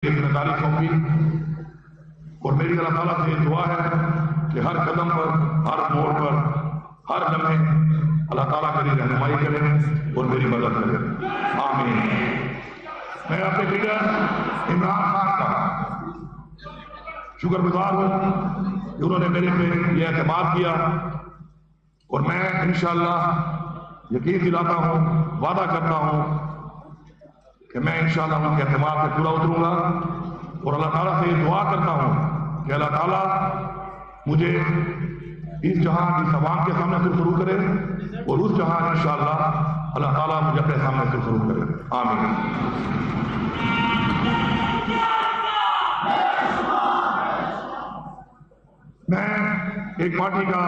ذمہ داری سونپی اور میری اللہ تعالیٰ سے دعا ہے کہ ہر قدم پر، ہر موڑ پر، ہر لمحے اللہ تعالیٰ میری رہنمائی کرے اور میری مدد کرے، آمین۔ میں اپنے لیڈر عمران خان کا شکر گزار ہوں کہ انہوں نے میرے پہ یہ اعتماد کیا، اور میں انشاءاللہ یقین دلاتا ہوں، وعدہ کرتا ہوں کہ میں انشاءاللہ ان کے اعتماد پہ پورا اتروں گا، اور اللہ تعالیٰ سے دعا کرتا ہوں کہ اللہ تعالیٰ مجھے اس جہاں کی عوام کے سامنے سے شروع کرے، اور اس جہاں انشاءاللہ اللہ تعالیٰ مجھے اپنے سامنے سے شروع کرے، آمین۔ میں ایک پارٹی کا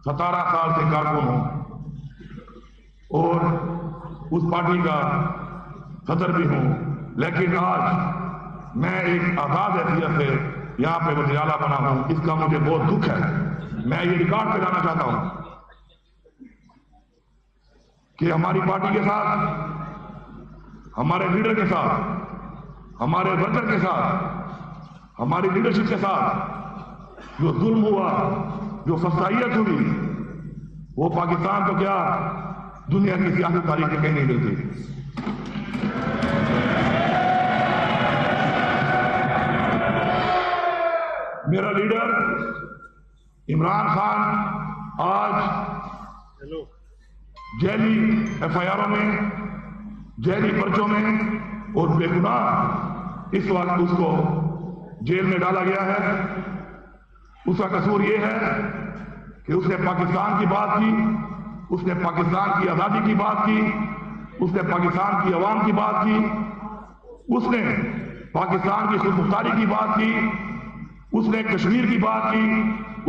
17 سال سے کارکن ہوں اور اس پارٹی کا صدر بھی ہوں، لیکن آج میں ایک آزاد حیثیت سے یہاں پہ وزیر اعلیٰ بنا ہوں، اس کا مجھے بہت دکھ ہے۔ میں یہ ریکارڈ پہ لانا چاہتا ہوں کہ ہماری پارٹی کے ساتھ، ہمارے لیڈر کے ساتھ، ہمارے ورکر کے ساتھ، ہماری لیڈرشپ کے ساتھ جو ظلم ہوا، جو فسائیت ہوئی، وہ پاکستان تو کیا دنیا کی سیاسی تاریخ میں کہیں نہیں ملتی۔ میرا لیڈر عمران خان آج جیلی ایف آئی آروں میں، جیلی پرچوں میں اور بے گناہ اس وقت اس کو جیل میں ڈالا گیا ہے۔ اس کا قصور یہ ہے کہ اس نے پاکستان کی بات کی، اس نے پاکستان کی آزادی کی بات کی، اس نے پاکستان کی عوام کی بات کی، اس نے پاکستان کی خود مختاری کی بات کی، اس نے کشمیر کی بات کی،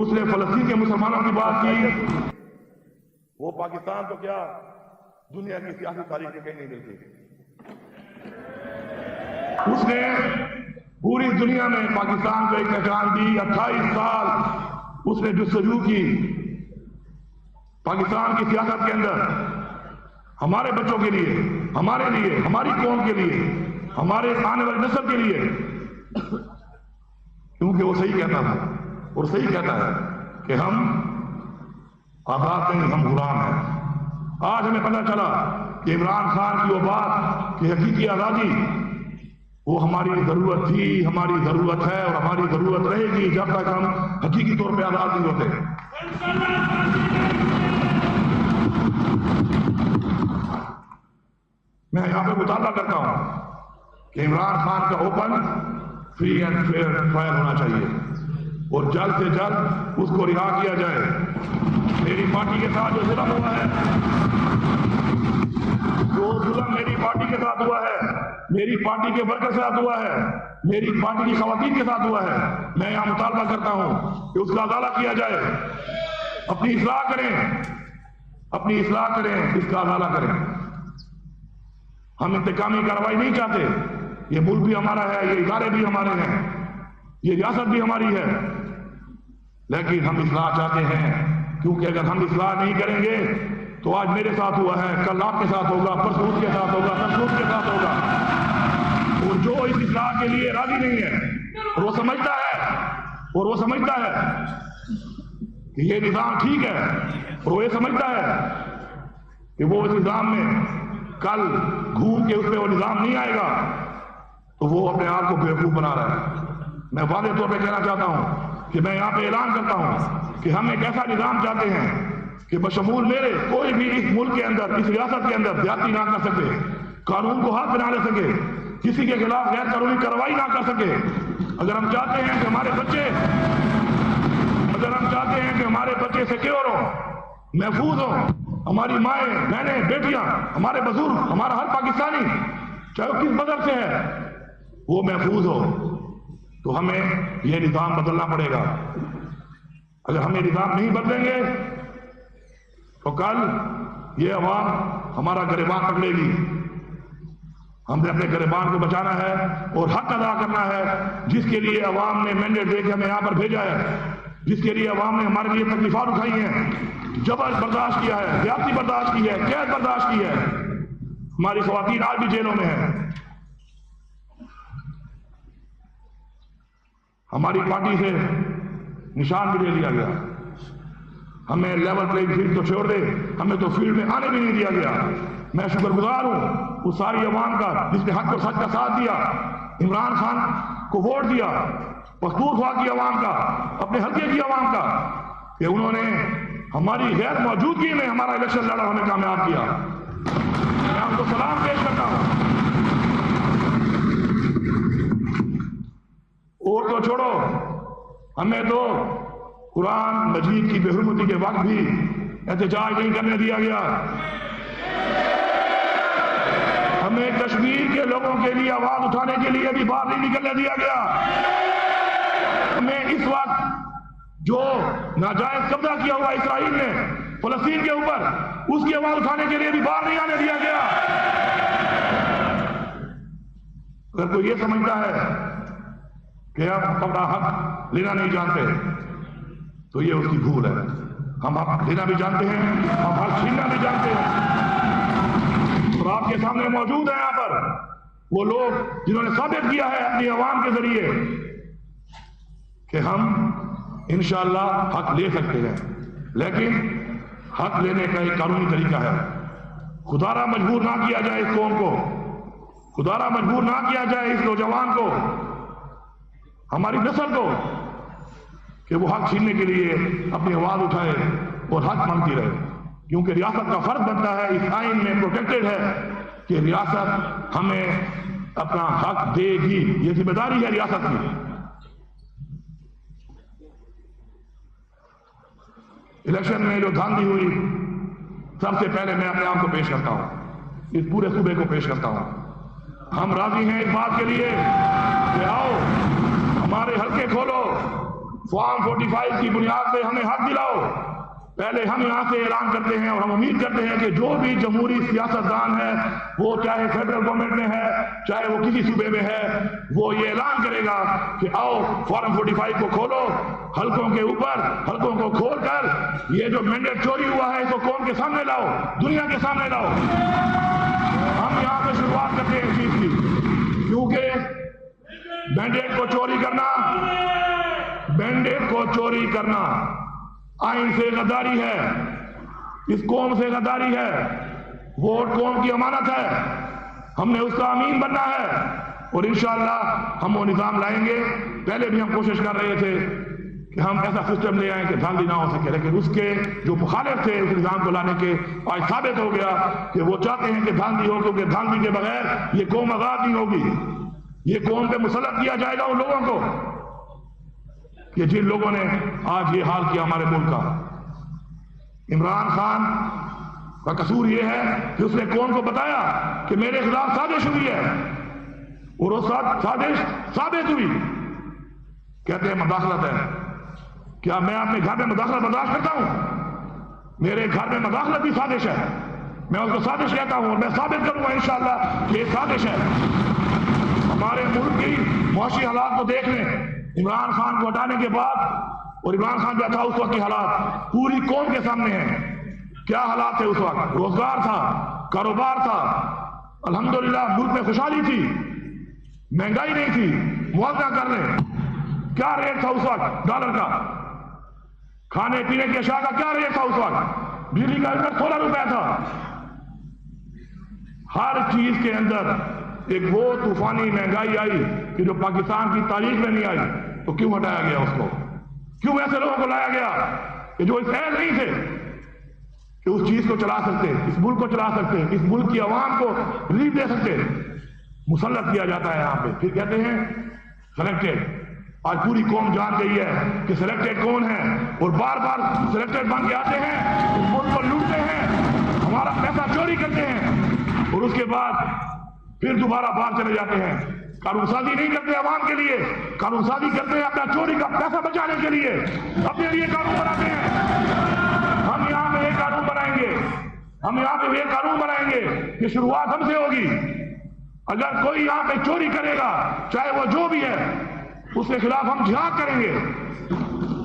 اس نے فلسطین کے مسلمانوں کی بات کی۔ وہ پاکستان تو کیا دنیا کی سیاسی تاریخ میں کہیں نہیں ملتی۔ اس نے پوری دنیا میں پاکستان کو ایک پہچان دی۔ 28 سال اس نے جستجو کی پاکستان کی سیاست کے اندر، ہمارے بچوں کے لیے، ہمارے لیے، ہماری قوم کے لیے، ہمارے آنے والی نسل کے لیے، کیونکہ وہ صحیح کہتا تھا اور صحیح کہتا ہے کہ ہم آزاد نہیں، ہم غلام ہیں۔ آج ہمیں پتہ چلا کہ عمران خان کی وہ بات کہ حقیقی آزادی وہ ہماری ضرورت تھی، ہماری ضرورت ہے اور ہماری ضرورت رہے گی جب تک ہم حقیقی طور پہ آزاد نہیں ہوتے۔ میں یہاں پہ مطالبہ کرتا ہوں کہ عمران خان کا open, free and fair trial ہونا چاہیے اور جلد سے جلد اس کو رہا کیا جائے۔ میری پارٹی کے ساتھ جو ظلم ہوا ہے، جو ظلم میری پارٹی کے ساتھ ہوا ہے، میری پارٹی کے ورکر کے ساتھ ہوا ہے، میری پارٹی کی خواتین کے ساتھ ہوا ہے، میں یہاں مطالبہ کرتا ہوں کہ اس کا ازالہ کیا جائے۔ اپنی اصلاح کریں، اپنی اصلاح کریں، اس کا ازالہ کریں۔ ہم انتقامی کارروائی نہیں چاہتے، یہ ملک بھی ہمارا ہے، یہ ادارے بھی ہمارے ہیں، یہ ریاست بھی ہماری ہے، لیکن ہم اصلاح چاہتے ہیں، کیونکہ اگر ہم اصلاح نہیں کریں گے تو آج میرے ساتھ ہوا ہے، کل آپ کے ساتھ ہوگا، پرسوں اس کے ساتھ ہوگا، پرسوں اس کے ساتھ ہوگا۔ اور جو اس اصلاح کے لیے راضی نہیں ہے اور وہ سمجھتا ہے کہ یہ نظام ٹھیک ہے، اور وہ یہ سمجھتا ہے کہ وہ اس نظام میں کل گھوم کے اس پہ وہ نظام نہیں آئے گا، تو وہ اپنے آپ کو بیوقوف بنا رہا ہے۔ میں واضح طور پہ کہنا چاہتا ہوں کہ میں یہاں پہ اعلان کرتا ہوں کہ ہم ایک ایسا نظام چاہتے ہیں کہ بشمول میرے کوئی بھی اس ملک کے اندر، اس ریاست کے اندر زیادتی نہ کر سکے، قانون کو ہاتھ بنا لے سکے، کسی کے خلاف غیر قانونی کارروائی نہ کر سکے۔ اگر ہم چاہتے ہیں کہ ہمارے بچے سیکیور ہوں، محفوظ ہوں، ہماری مائیں، بہنیں، بیٹیاں، ہمارے بزرگ، ہمارا ہر پاکستانی چاہے وہ کس مذہب سے ہے وہ محفوظ ہو، تو ہمیں یہ نظام بدلنا پڑے گا۔ اگر ہم یہ نظام نہیں بدلیں گے تو کل یہ عوام ہمارا گریبان پکڑے گی۔ ہم نے اپنے گریبان کو بچانا ہے اور حق ادا کرنا ہے، جس کے لیے عوام نے مینڈیٹ دے کے ہمیں یہاں پر بھیجا ہے، جس کے لیے عوام نے ہمارے لیے تکلیفات اٹھائی ہیں، جبر برداشت کیا ہے، زیادتی برداشت کی ہے، قید برداشت کی ہے۔ ہماری خواتین آج بھی جیلوں میں ہیں۔ ہماری پارٹی سے نشان بھی لے لیا گیا. ہمیں لیول پلینگ فیلڈ تو چھوڑ دے, ہمیں تو فیلڈ میں آنے بھی نہیں دیا گیا. میں شکر گزار ہوں اس ساری عوام کا جس نے حق اور سچ کا ساتھ دیا, عمران خان کو ووٹ دیا, پختونخوا کی عوام کا, اپنے حلقے کی عوام کا, کہ انہوں نے ہماری غیر موجودگی میں ہمارا الیکشن لڑا, ہمیں کامیاب کیا. میں آپ کو سلام پیش کرتا ہوں. اور تو چھوڑو, ہمیں تو قرآن مجید کی بے حرمتی کے وقت بھی احتجاج نہیں کرنے دیا گیا. ہمیں کشمیر کے لوگوں کے لیے آواز اٹھانے کے لیے بھی باہر نہیں نکلنے دیا گیا. ہمیں اس وقت جو ناجائز قبضہ کیا ہوا اسرائیل نے فلسطین کے اوپر, اس کی آواز اٹھانے کے لیے بھی باہر نہیں آنے دیا گیا. اگر کوئی یہ سمجھتا ہے کہ ہم اپنا حق لینا نہیں جانتے تو یہ اس کی بھول ہے. ہم حق لینا بھی جانتے ہیں, ہم حق چھیننا بھی جانتے ہیں. اور آپ کے سامنے موجود ہیں یہاں پر وہ لوگ جنہوں نے ثابت کیا ہے اپنی عوام کے ذریعے کہ ہم انشاءاللہ حق لے سکتے ہیں. لیکن حق لینے کا ایک قانونی طریقہ ہے. خدارہ مجبور نہ کیا جائے اس قوم کو, خدارہ مجبور نہ کیا جائے اس نوجوان کو, ہماری نسل کو, کہ وہ حق چھیننے کے لیے اپنی آواز اٹھائے اور حق مانگتی رہے. کیونکہ ریاست کا فرض بنتا ہے, اس آئین میں پروٹیکٹڈ ہے کہ ریاست ہمیں اپنا حق دے گی. یہ ذمہ داری ہے ریاست کی. الیکشن میں جو دھاندلی ہوئی, سب سے پہلے میں اپنے آپ کو پیش کرتا ہوں, اس پورے صوبے کو پیش کرتا ہوں. ہم راضی ہیں اس بات کے لیے کہ آؤ ہمارے حلقے کھولو, فارم 45 کی بنیاد پہ ہمیں حق دلاؤ. پہلے ہم یہاں سے اعلان کرتے ہیں اور ہم امید کرتے ہیں کہ جو بھی جمہوری سیاستدان ہے, وہ چاہے فیڈرل گورنمنٹ میں ہے چاہے وہ کسی صوبے میں ہے, وہ یہ اعلان کرے گا کہ آؤ فارم 45 کو کھولو, حلقوں کے اوپر حلقوں کو کھول کر یہ جو مینڈیٹ چوری ہوا ہے اس کو قوم کے سامنے لاؤ, دنیا کے سامنے لاؤ. ہم یہاں سے شروعات کرتے ہیں اس چیز کی, کیونکہ مینڈیٹ کو چوری کرنا آئین سے غداری ہے, اس قوم سے غداری ہے. ووٹ قوم کی امانت ہے, ہم نے اس کا امین بننا ہے اور انشاءاللہ ہم وہ نظام لائیں گے. پہلے بھی ہم کوشش کر رہے تھے کہ ہم ایسا سسٹم لے آئیں کہ دھاندلی نہ ہو سکے, لیکن اس کے جو مخالف تھے اس نظام کو لانے کے, آج ثابت ہو گیا کہ وہ چاہتے ہیں کہ دھاندلی ہو, کیونکہ دھاندلی کے بغیر یہ قوم آزاد نہیں ہوگی. یہ قوم پہ مسلط کیا جائے گا ان لوگوں کو کہ جن لوگوں نے آج یہ حال کیا ہمارے ملک کا. عمران خان کا قصور یہ ہے کہ اس نے قوم کو بتایا کہ میرے خلاف سازش ہوئی ہے اور وہ سازش ثابت ہوئی. کہتے ہیں مداخلت ہے. کیا میں اپنے گھر میں مداخلت برداشت کرتا ہوں؟ میرے گھر میں مداخلت بھی سازش ہے. میں اس کو سازش کہتا ہوں اور میں ثابت کروں گا انشاءاللہ کہ یہ سازش ہے. ہمارے ملک کی معاشی حالات کو دیکھ لیں. عمران خان کو ہٹانے کے بعد, اور عمران خان جو تھا اس وقت کے حالات پوری قوم کے سامنے ہیں. کیا حالات تھے اس وقت؟ روزگار تھا, کاروبار تھا, الحمدللہ ملک میں خوشحالی تھی, مہنگائی نہیں تھی. موازنہ کر لیں کیا ریٹ تھا اس وقت ڈالر کا, کھانے پینے کی اشیاء کا کیا ریٹ تھا اس وقت, بجلی کا یونٹ 16 روپے تھا. ہر چیز کے اندر ایک وہ طوفانی مہنگائی آئی کہ جو پاکستان کی تاریخ میں نہیں آئی. تو کیوں ہٹایا گیا اس کو؟ کیوں ایسے لوگوں کو لایا گیا کہ جو اس اہل نہیں تھے کہ اس چیز کو چلا سکتے, اس ملک کو چلا سکتے, اس ملک کی عوام کو ریلیف دے سکتے؟ مسلط کیا جاتا ہے یہاں پہ. پھر کہتے ہیں سلیکٹڈ. آج پوری قوم جان گئی ہے کہ سلیکٹڈ کون ہے, اور بار بار سلیکٹڈ بن کے آتے ہیں, اس ملک کو لوٹتے ہیں, ہمارا پیسہ چوری کرتے ہیں اور اس کے بعد پھر دوبارہ باہر چلے جاتے ہیں. قانون سازی نہیں کرتے عوام کے لیے, قانون سازی کرتے ہیں اپنا چوری کا پیسہ بچانے کے لیے, اپنے لیے قانون بناتے ہیں. ہم یہاں پہ ایک قانون بنائیں گے, ہم یہاں پہ ایک قانون بنائیں گے کہ شروعات ہم سے ہوگی. اگر کوئی یہاں پہ چوری کرے گا چاہے وہ جو بھی ہے, اس کے خلاف ہم جہاد کریں گے,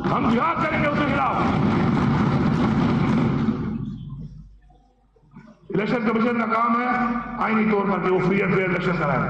ہم جہاد کریں گے اس کے خلاف. الیکشن کمیشن کا کام ہے آئینی طور پر کہ وہ فری اینڈ فیئر الیکشن کرائے.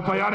FIR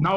9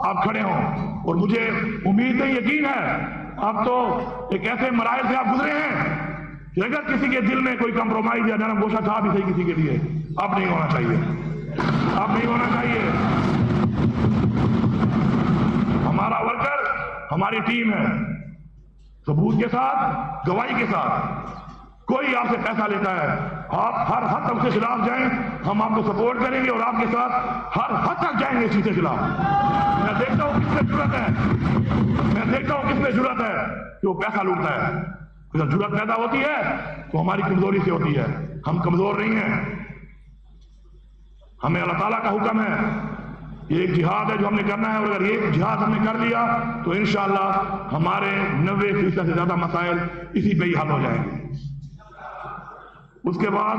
آپ کھڑے ہوں، اور مجھے امید نہیں، یقین ہے آپ تو ایک ایسے مراحل سے آپ گزرے ہیں کہ اگر کسی کے دل میں کوئی کمپرومائز یا نرم گوشہ تھا بھی صحیح کسی کے لیے، اب نہیں ہونا چاہیے، اب نہیں ہونا چاہیے۔ ہمارا ورکر ہماری ٹیم ہے، ثبوت کے ساتھ، گواہی کے ساتھ۔ کوئی آپ سے پیسہ لیتا ہے، آپ ہر حد تک اس کے خلاف جائیں، ہم آپ کو سپورٹ کریں گے اور آپ کے ساتھ ہر حد تک جائیں گے اس چیز کے خلاف۔ میں دیکھتا ہوں کس میں جرأت ہے، میں دیکھتا ہوں کس میں جرأت ہے کہ وہ پیسہ لوٹتا ہے۔ جب جرأت پیدا ہوتی ہے تو ہماری کمزوری سے ہوتی ہے، ہم کمزور نہیں ہیں، ہمیں اللہ تعالیٰ کا حکم ہے، یہ ایک جہاد ہے جو ہم نے کرنا ہے، اور اگر یہ جہاد ہم نے کر لیا تو انشاءاللہ ہمارے 90% سے زیادہ مسائل اسی پہ ہی حل ہو جائیں گے۔ اس کے بعد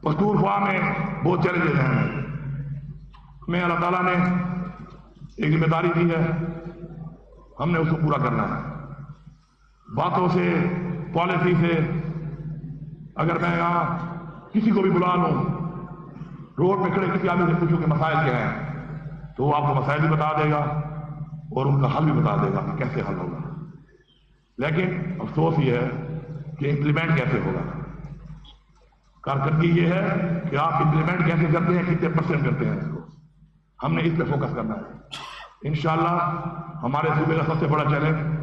پختونخوا میں بہت چیلنجز ہیں، ہمیں اللہ تعالیٰ نے ایک ذمہ داری دی ہے، ہم نے اس کو پورا کرنا ہے۔ باتوں سے، پالیسی سے، اگر میں یہاں کسی کو بھی بلا لوں، روڈ پہ کھڑے کسی آدمی سے پوچھوں کہ مسائل کیا ہیں، تو وہ آپ کو مسائل بھی بتا دے گا اور ان کا حل بھی بتا دے گا کہ کیسے حل ہوگا، لیکن افسوس یہ ہے کہ امپلیمنٹ کیسے ہوگا۔ کارکردگی یہ ہے کہ آپ امپلیمنٹ کیسے کرتے ہیں، کتنے % کرتے ہیں، اس کو ہم نے اس پہ فوکس کرنا ہے۔ انشاءاللہ ہمارے صوبے کا سب سے بڑا چیلنج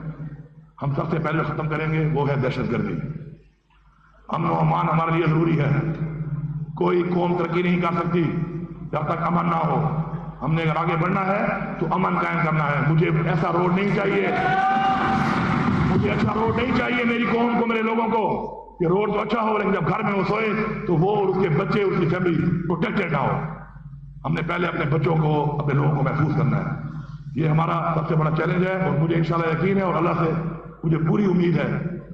ہم سب سے پہلے ختم کریں گے، وہ ہے دہشت گردی۔ امن و امان ہمارے لیے ضروری ہے، کوئی قوم ترقی نہیں کر سکتی جب تک امن نہ ہو۔ ہم نے اگر آگے بڑھنا ہے تو امن قائم کرنا ہے۔ مجھے ایسا روڈ نہیں چاہیے، مجھے اچھا روڈ نہیں چاہیے میری قوم کو، میرے لوگوں کو، کہ روڈ تو اچھا ہو لیکن جب گھر میں وہ سوئے تو وہ اور اس کے بچے، اس کی فیملی پروٹیکٹڈ نہ ہو۔ ہم نے پہلے اپنے بچوں کو، اپنے لوگوں کو محفوظ کرنا ہے، یہ ہمارا سب سے بڑا چیلنج ہے، اور مجھے انشاءاللہ یقین ہے اور اللہ سے مجھے پوری امید ہے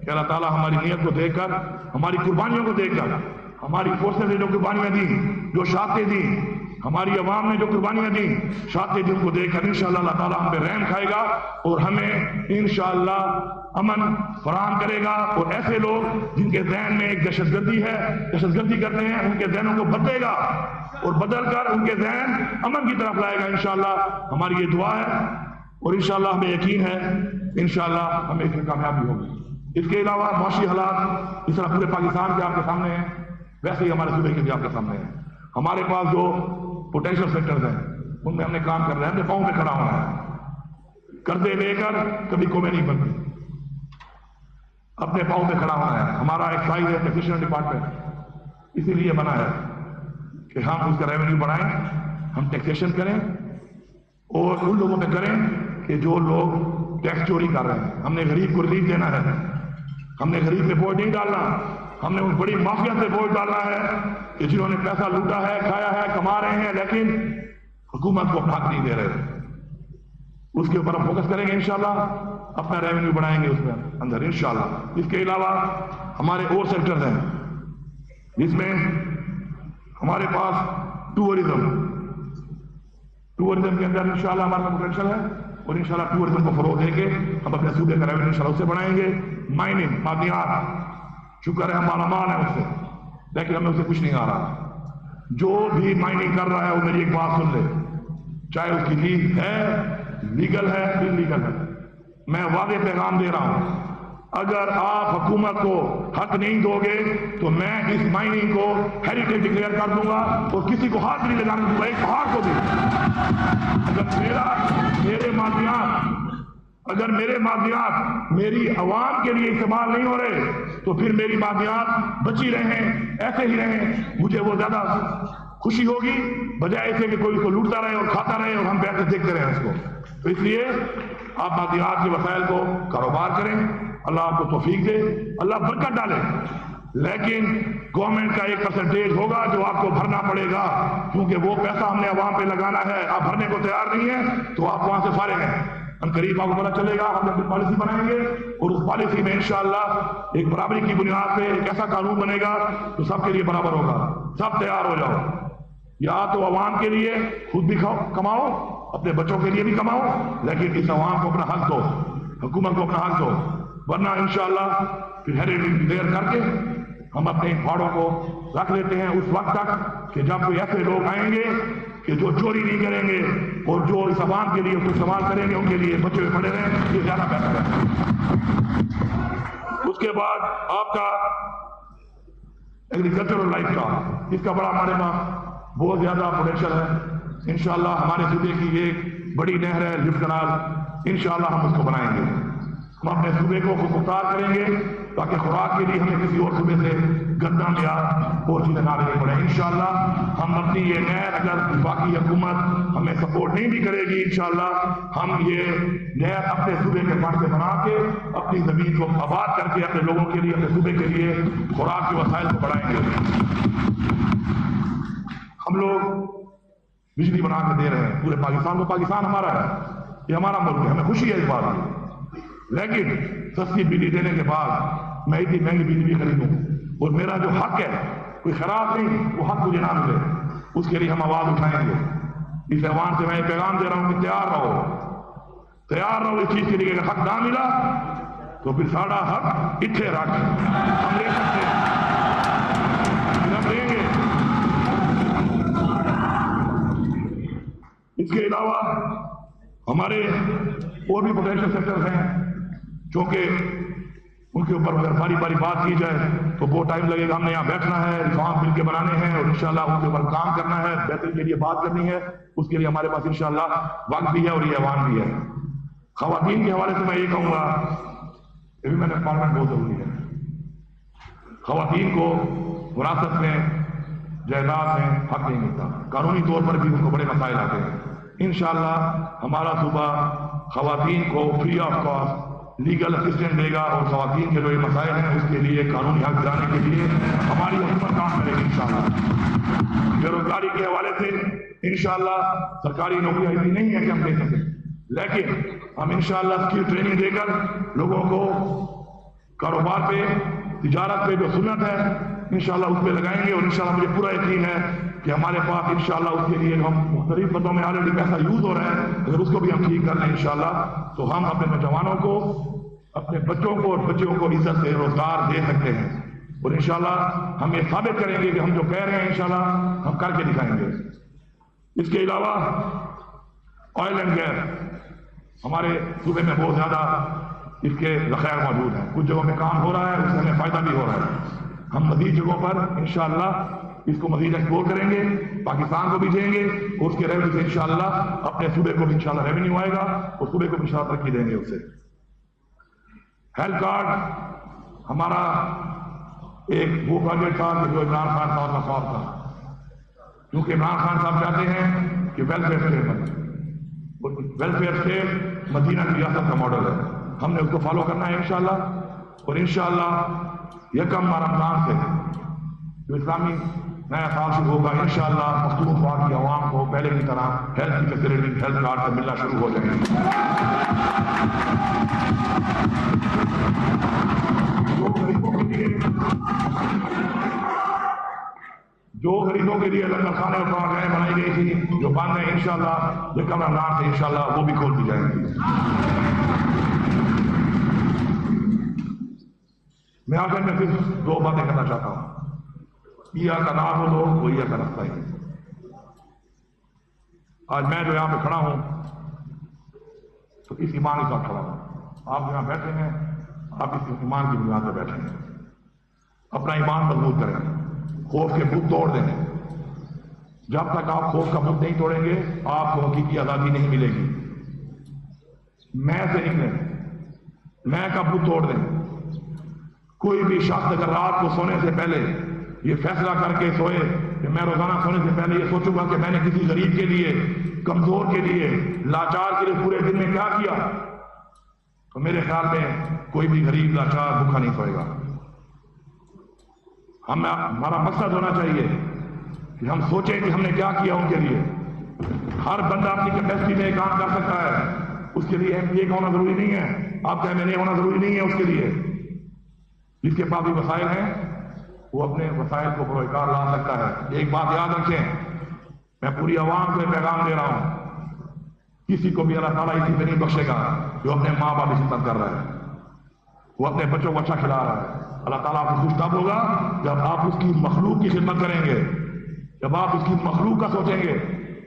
کہ اللہ تعالیٰ ہماری نیت کو دیکھ کر، ہماری قربانیوں کو دیکھ کر، ہماری فورسز نے جو قربانیاں دی، جو شہادتیں دی، ہماری عوام نے جو قربانیاں دی، شہادتیں دی، ان کو دیکھ کر انشاءاللہ اللہ تعالیٰ ہم پہ رحم کھائے گا اور ہمیں انشاءاللہ امن فراہم کرے گا۔ اور ایسے لوگ جن کے ذہن میں ایک دہشت گردی ہے، دہشت گردی کرتے ہیں، ان کے ذہنوں کو بدلے گا اور بدل کر ان کے ذہن امن کی طرف لائے گا انشاءاللہ۔ ہماری یہ دعا ہے اور انشاءاللہ ہمیں یقین ہے انشاءاللہ ہمیں اس میں کامیابی ہوگی۔ اس کے علاوہ معاشی حالات اس طرح پورے پاکستان کے آپ کے سامنے ہیں، ویسے ہی ہمارے صوبے کے بھی آپ کے سامنے ہیں۔ ہمارے پاس جو پوٹینشیل سیکٹرز ہیں ان میں ہم نے کام کرنا ہے، اپنے پاؤں پہ کھڑا ہونا ہے، قرضے لے کر کبھی قومیں نہیں بنتی، اپنے پاؤں پہ کھڑا ہونا ہے۔ ہمارا ایک سائز ہے ٹیکسیشن ڈپارٹمنٹ، اسی لیے بنا ہے کہ ہم اس کا ریونیو بڑھائیں، ہم ٹیکسیشن کریں اور ان لوگوں پہ کریں کہ جو لوگ ٹیکس چوری کر رہے ہیں۔ ہم نے غریب کو ریلیف دینا ہے، ہم نے غریب پہ بوجھ نہیں ڈالنا، ہم نے ان بڑی مافیا سے بوجھ ڈالنا ہے کہ جنہوں نے پیسہ لوٹا ہے، کھایا ہے، کما رہے ہیں لیکن حکومت کو اپنا حق نہیں دے رہے۔ اس کے اوپر ہم فوکس کریں گے انشاءاللہ، اپنا ریونیو بڑھائیں گے اس میں اندر انشاءاللہ۔ اس کے علاوہ ہمارے اور سیکٹرز ہیں جس میں ہمارے پاس ٹورزم کے اندر انشاءاللہ ہمارا پوٹینشل ہے اور انشاءاللہ ٹورزم کو فروغ دے کے ہم اپنے صوبے کا ریونیو انشاءاللہ اسے بڑھائیں گے۔ مائننگ، معدنیات، شکر ہے ہم مالامال ہیں اس سے، لیکن ہمیں اسے کچھ نہیں آ رہا۔ جو بھی مائننگ کر رہا ہے وہ میری ایک بات سن لے، چاہے اس کی لیگ ہے، لیگل ہے، انلیگل ہے، میں واضح پیغام دے رہا ہوں، اگر آپ حکومت کو حق نہیں دو گے تو میں اس مائننگ کو ہیریٹیج ڈکلیئر کر دوں گا اور کسی کو ہاتھ نہیں لگانے دوں گا، ایک پہاڑ کو بھی۔ اگر میرے معدنیات میری عوام کے لیے استعمال نہیں ہو رہے تو پھر میری معدنیات بچی رہیں، ایسے ہی رہیں، مجھے وہ زیادہ خوشی ہوگی بجائے اسے کہ کوئی اس کو لوٹتا رہے اور کھاتا رہے اور ہم بیٹھ کے دیکھتے رہیں اس کو۔ تو اس لیے آپ معدنیات کے وسائل کو کاروبار کریں، اللہ آپ کو توفیق دے، اللہ برکت ڈالے، لیکن گورنمنٹ کا ایک پرسنٹیج ہوگا جو آپ کو بھرنا پڑے گا، کیونکہ وہ پیسہ ہم نے عوام پہ لگانا ہے، آپ بھرنے کو تیار نہیں ہیں تو آپ وہاں سے فارغ ہیں۔ ان قریب آپ کو پتہ چلے گا، ہم نے پالیسی بنائیں گے اور اس پالیسی میں انشاءاللہ ایک برابری کی بنیاد پہ ایک ایسا قانون بنے گا جو سب کے لیے برابر ہوگا۔ سب تیار ہو جاؤ، یا تو عوام کے لیے خود بھی کماؤ، اپنے بچوں کے لیے بھی کماؤ، لیکن اس عوام کو اپنا حق دو، حکومت کو اپنا حق دو، ورنہ انشاءاللہ پھر ہیریٹیج ڈکلیئر کر کے ہم اپنے پہاڑوں کو رکھ لیتے ہیں اس وقت تک کہ جب کوئی ایسے لوگ آئیں گے کہ جو چوری نہیں کریں گے اور جو اس عوام کے لیے اس کو استعمال کریں گے ان کے لیے بچے ہوئے پڑے رہیں، یہ زیادہ بہتر ہے۔ اس کے بعد آپ کا ایگریکلچرل لائف کا، اس کا بڑا ہمارے پاس بہت زیادہ پوٹینشیل ہے۔ انشاءاللہ ہمارے صوبے کی ایک بڑی نہر ہے لفٹ کنال، انشاءاللہ ہم اس کو بنائیں گے۔ ہم اپنے صوبے کو مختار کریں گے تاکہ خوراک کے لیے ہمیں کسی اور صوبے سے گندم یا اور چیزیں نہ لینی پڑے۔ انشاءاللہ ہم اپنی یہ نہر، اگر باقی حکومت ہمیں سپورٹ نہیں بھی کرے گی، انشاءاللہ ہم یہ نہر اپنے صوبے کے فنڈ سے بنا کے اپنی زمین کو آباد کر کے اپنے لوگوں کے لیے، اپنے صوبے کے لیے خوراک کے وسائل کو بڑھائیں گے۔ ہم لوگ بجلی بنا کے دے رہے ہیں پورے پاکستان کو، پاکستان ہمارا ہے، یہ ہمارا ملک ہے، ہمیں خوشی ہے اس بات کی، لیکن سستی بجلی دینے کے بعد میں اتنی مہنگی بجلی خریدوں اور میرا جو حق ہے کوئی خراب نہیں، وہ حق مجھے نہ ملے، اس کے لیے ہم آواز اٹھائیں گے۔ اس ایوان سے میں پیغام دے رہا ہوں کہ تیار رہو اس چیز کے لیے، اگر حق نہ ملا تو پھر ساڑا حق اتھے رکھ ہم لے سکتے ہیں، ہم لیں گے۔ اس کے علاوہ ہمارے اور بھی پوٹینشیل سیکٹرز ہیں، چونکہ ان کے اوپر اگر باری باری بات کی جائے تو بہت ٹائم لگے گا۔ ہم نے یہاں بیٹھنا ہے، ریفارم مل کے بنانے ہیں اور انشاءاللہ ان کے اوپر کام کرنا ہے، بہتری کے لیے بات کرنی ہے، اس کے لیے ہمارے پاس انشاءاللہ وقت بھی ہے اور یہ ایوان بھی ہے۔ خواتین کے حوالے سے میں یہ کہوں گا، یہ بھی میں نے پارلیمنٹ بہت ضروری ہے، خواتین کو وراثت میں، جائیداد میں حق نہیں ملتا، قانونی طور پر بھی ان کو بڑے مسائل آتے ہیں۔ انشاءاللہ ہمارا صوبہ خواتین کو free of cost legal assistant دے گا اور خواتین کے جو یہ مسائل ہیں اس کے لیے قانونی حق دلانے کے لیے ہماری حکومت کام کرے گی انشاءاللہ۔ بے روزگاری کے حوالے سے انشاءاللہ سرکاری نوکریاں اتنی نہیں ہے کہ ہم دے سکیں، لیکن ہم انشاءاللہ اسکل ٹریننگ دے کر لوگوں کو کاروبار پہ، تجارت پہ جو سنت ہے انشاءاللہ اس پہ لگائیں گے، اور انشاءاللہ مجھے پورا یقین ہے کہ ہمارے پاس انشاءاللہ اس کے لیے ہم مختلف پدوں میں آلریڈی پیسہ یوز ہو رہا ہے، اگر اس کو بھی ہم ٹھیک کر لیں انشاءاللہ تو ہم اپنے نوجوانوں کو، اپنے بچوں کو اور بچیوں کو عزت سے روزگار دے سکتے ہیں، اور انشاءاللہ ہم یہ ثابت کریں گے کہ ہم جو کہہ رہے ہیں انشاءاللہ ہم کر کے دکھائیں گے۔ اس کے علاوہ آئل اینڈ گیس ہمارے صوبے میں بہت زیادہ اس کے ذخائر موجود ہیں، کچھ جگہوں میں کام ہو رہا ہے، اس سے ہمیں فائدہ بھی ہو رہا ہے۔ ہم مزید جگہوں پر انشاءاللہ اس کو مزید ایکسپلور کریں گے، پاکستان کو بھی دیں گے، اور اس کے ریونیو سے انشاءاللہ اپنے صوبے کو بھی انشاءاللہ ریونیو آئے گا اور صوبے کو بھی انشاءاللہ ترقی دیں گے اس سے۔ ہیلتھ کارڈ ہمارا ایک وہ پروجیکٹ تھا کہ جو عمران خان صاحب کا خواب تھا، کیونکہ عمران خان صاحب چاہتے ہیں کہ ویلفیئر اسٹیٹ بنے، ویلفیئر اسٹیٹ مدینہ کی ریاست کا ماڈل ہے، ہم نے اس کو فالو کرنا ہے انشاءاللہ، اور انشاءاللہ یکم رمضان سے جو اسلامی نیا سال شروع ہوگا انشاءاللہ پختونخوا کی عوام کو پہلے کی طرح ہیلتھ کی فیسلٹی، ہیلتھ کارڈ سے ملنا شروع ہو جائیں گے۔ جو غریبوں کے لیے لنگر خانے اور خانقاہیں بنائی گئی تھی جو بند ہیں انشاءاللہ یکم رمضان سے انشاءاللہ وہ بھی کھول دی جائیں گی۔ میں آخر میں صرف دو باتیں کرنا چاہتا ہوں، یا کا نام ہو وہ یا کا رستہ ہی۔ آج میں جو یہاں پہ کھڑا ہوں تو اس ایمان کے ساتھ کھڑا ہوں، آپ یہاں بیٹھے ہیں آپ اس ایمان کی بنیاد پہ بیٹھے ہیں، اپنا ایمان مضبوط کریں، خوف کے بت توڑ دیں، جب تک آپ خوف کا بت نہیں توڑیں گے آپ کو حقیقی آزادی نہیں ملے گی۔ میں سے نکلیں، میں کا بت توڑ دیں۔ کوئی بھی شخص اگر رات کو سونے سے پہلے یہ فیصلہ کر کے سوئے کہ میں روزانہ سونے سے پہلے یہ سوچوں گا کہ میں نے کسی غریب کے لیے، کمزور کے لیے، لاچار کے لیے پورے دن میں کیا کیا، تو میرے خیال میں کوئی بھی غریب لاچار بھوکا نہیں سوئے گا۔ ہمارا مقصد ہونا چاہیے کہ ہم سوچیں کہ ہم نے کیا کیا ان کے لیے۔ ہر بندہ اپنی کیپیسٹی میں کام کر سکتا ہے، اس کے لیے ایم پی اے کا ہونا ضروری نہیں ہے، آپ کا ایم ایل اے ہونا ضروری نہیں ہے، اس کے لیے جس کے پاس بھی وسائل ہیں وہ اپنے وسائل کو بروئے کار لا سکتا ہے۔ ایک بات یاد رکھیں، میں پوری عوام کو پیغام دے رہا ہوں، کسی کو بھی اللہ تعالیٰ اسی پہ نہیں بخشے گا جو اپنے ماں باپ کی خدمت کر رہا ہے، وہ اپنے بچوں کو اچھا کھلا رہا ہے۔ اللہ تعالیٰ آپ کو خوش تب ہوگا جب آپ اس کی مخلوق کی خدمت کریں گے، جب آپ اس کی مخلوق کا سوچیں گے